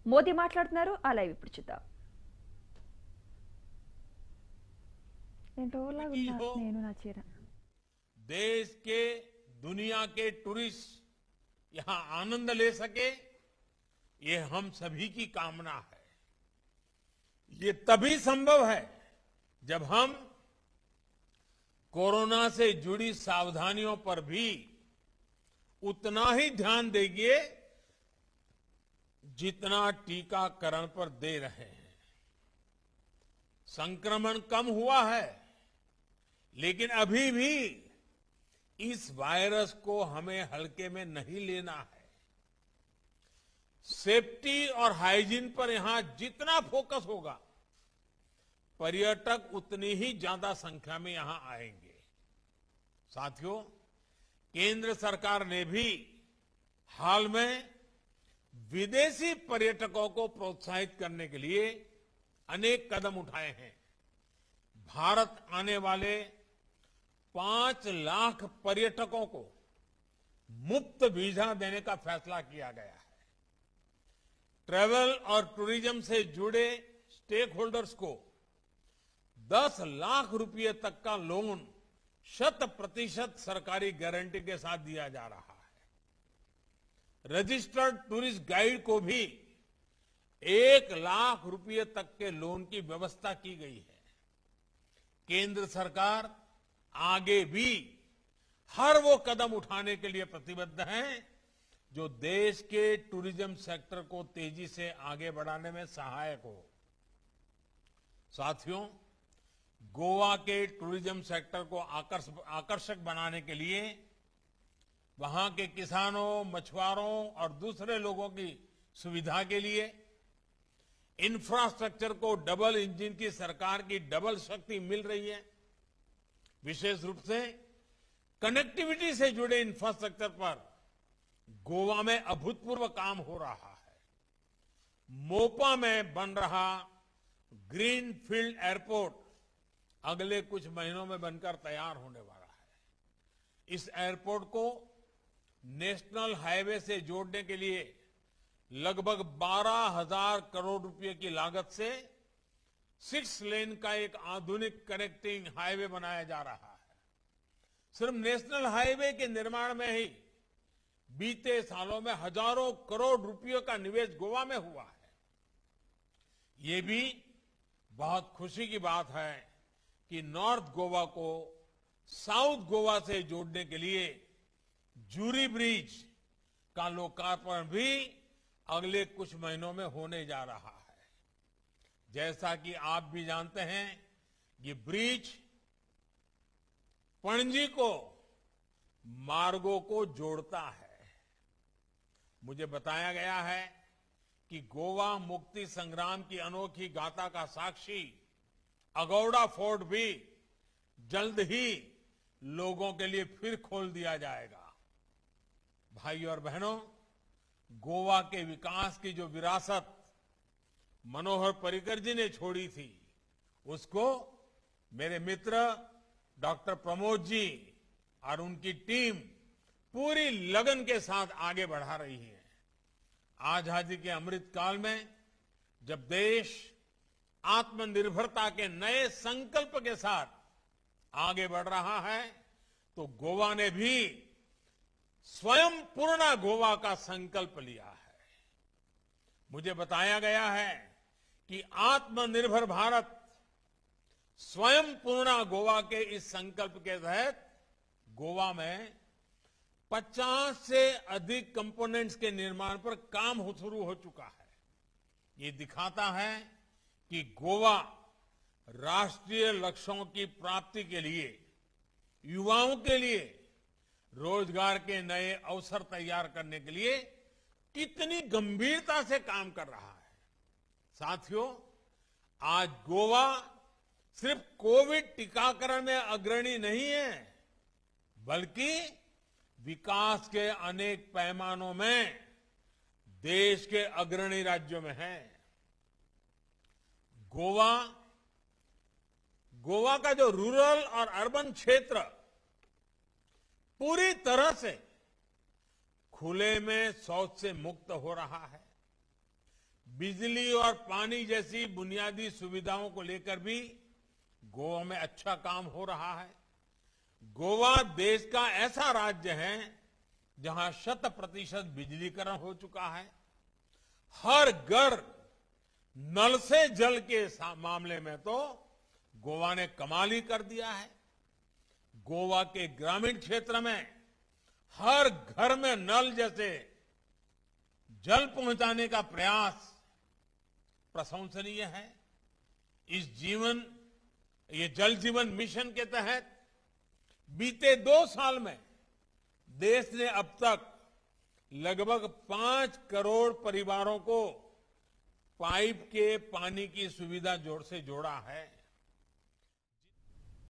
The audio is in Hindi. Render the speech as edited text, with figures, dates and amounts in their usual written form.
మోదీ మాట్లాడుతున్నారు. ఆ లైవ్ ఇప్పుడు చూద్దాం. నేను నా చీర देश के दुनिया के टूरिस्ट यहां आनंद ले सके, ये हम सभी की कामना है। ये तभी संभव है जब हम कोरोना से जुड़ी सावधानियों पर भी उतना ही ध्यान देंगे जितना टीकाकरण पर दे रहे हैं। संक्रमण कम हुआ है, लेकिन अभी भी इस वायरस को हमें हल्के में नहीं लेना है। सेफ्टी और हाइजीन पर यहां जितना फोकस होगा, पर्यटक उतनी ही ज्यादा संख्या में यहां आएंगे। साथियों, केंद्र सरकार ने भी हाल में विदेशी पर्यटकों को प्रोत्साहित करने के लिए अनेक कदम उठाए हैं। भारत आने वाले 5 लाख पर्यटकों को मुफ्त वीजा देने का फैसला किया गया है। ट्रैवल और टूरिज्म से जुड़े स्टेक होल्डर्स को 10 लाख रुपए तक का लोन 100% सरकारी गारंटी के साथ दिया जा रहा है। रजिस्टर्ड टूरिस्ट गाइड को भी 1 लाख रुपए तक के लोन की व्यवस्था की गई है। केंद्र सरकार आगे भी हर वो कदम उठाने के लिए प्रतिबद्ध है जो देश के टूरिज्म सेक्टर को तेजी से आगे बढ़ाने में सहायक हो। साथियों, गोवा के टूरिज्म सेक्टर को आकर्षक बनाने के लिए वहां के किसानों, मछुआरों और दूसरे लोगों की सुविधा के लिए इंफ्रास्ट्रक्चर को डबल इंजन की सरकार की डबल शक्ति मिल रही है। विशेष रूप से कनेक्टिविटी से जुड़े इंफ्रास्ट्रक्चर पर गोवा में अभूतपूर्व काम हो रहा है। मोपा में बन रहा ग्रीन फील्ड एयरपोर्ट अगले कुछ महीनों में बनकर तैयार होने वाला है। इस एयरपोर्ट को नेशनल हाईवे से जोड़ने के लिए लगभग 12,000 करोड़ रुपए की लागत से 6 लेन का एक आधुनिक कनेक्टिंग हाईवे बनाया जा रहा है। सिर्फ नेशनल हाईवे के निर्माण में ही बीते सालों में हजारों करोड़ रुपयों का निवेश गोवा में हुआ है। ये भी बहुत खुशी की बात है कि नॉर्थ गोवा को साउथ गोवा से जोड़ने के लिए जूरी ब्रिज का लोकार्पण भी अगले कुछ महीनों में होने जा रहा है। जैसा कि आप भी जानते हैं, ये ब्रिज पणजी को मार्गों को जोड़ता है। मुझे बताया गया है कि गोवा मुक्ति संग्राम की अनोखी गाथा का साक्षी अगौड़ा फोर्ट भी जल्द ही लोगों के लिए फिर खोल दिया जाएगा। भाइयों और बहनों, गोवा के विकास की जो विरासत मनोहर पर्रिकर जी ने छोड़ी थी, उसको मेरे मित्र डॉक्टर प्रमोद जी और उनकी टीम पूरी लगन के साथ आगे बढ़ा रही है। आजादी के अमृत काल में जब देश आत्मनिर्भरता के नए संकल्प के साथ आगे बढ़ रहा है, तो गोवा ने भी स्वयं पूर्ण गोवा का संकल्प लिया है। मुझे बताया गया है कि आत्मनिर्भर भारत स्वयं पूर्ण गोवा के इस संकल्प के तहत गोवा में 50 से अधिक कंपोनेंट्स के निर्माण पर काम शुरू हो चुका है। ये दिखाता है कि गोवा राष्ट्रीय लक्ष्यों की प्राप्ति के लिए, युवाओं के लिए रोजगार के नए अवसर तैयार करने के लिए कितनी गंभीरता से काम कर रहा है। साथियों, आज गोवा सिर्फ कोविड टीकाकरण में अग्रणी नहीं है, बल्कि विकास के अनेक पैमानों में देश के अग्रणी राज्यों में है। गोवा का जो रूरल और अर्बन क्षेत्र पूरी तरह से खुले में शौच से मुक्त हो रहा है। बिजली और पानी जैसी बुनियादी सुविधाओं को लेकर भी गोवा में अच्छा काम हो रहा है। गोवा देश का ऐसा राज्य है जहां 100% बिजलीकरण हो चुका है। हर घर नल से जल के मामले में तो गोवा ने कमाल ही कर दिया है। गोवा के ग्रामीण क्षेत्र में हर घर में नल जैसे जल पहुंचाने का प्रयास प्रशंसनीय है। ये जल जीवन मिशन के तहत बीते 2 साल में देश ने अब तक लगभग 5 करोड़ परिवारों को पाइप के पानी की सुविधा से जोड़ा है।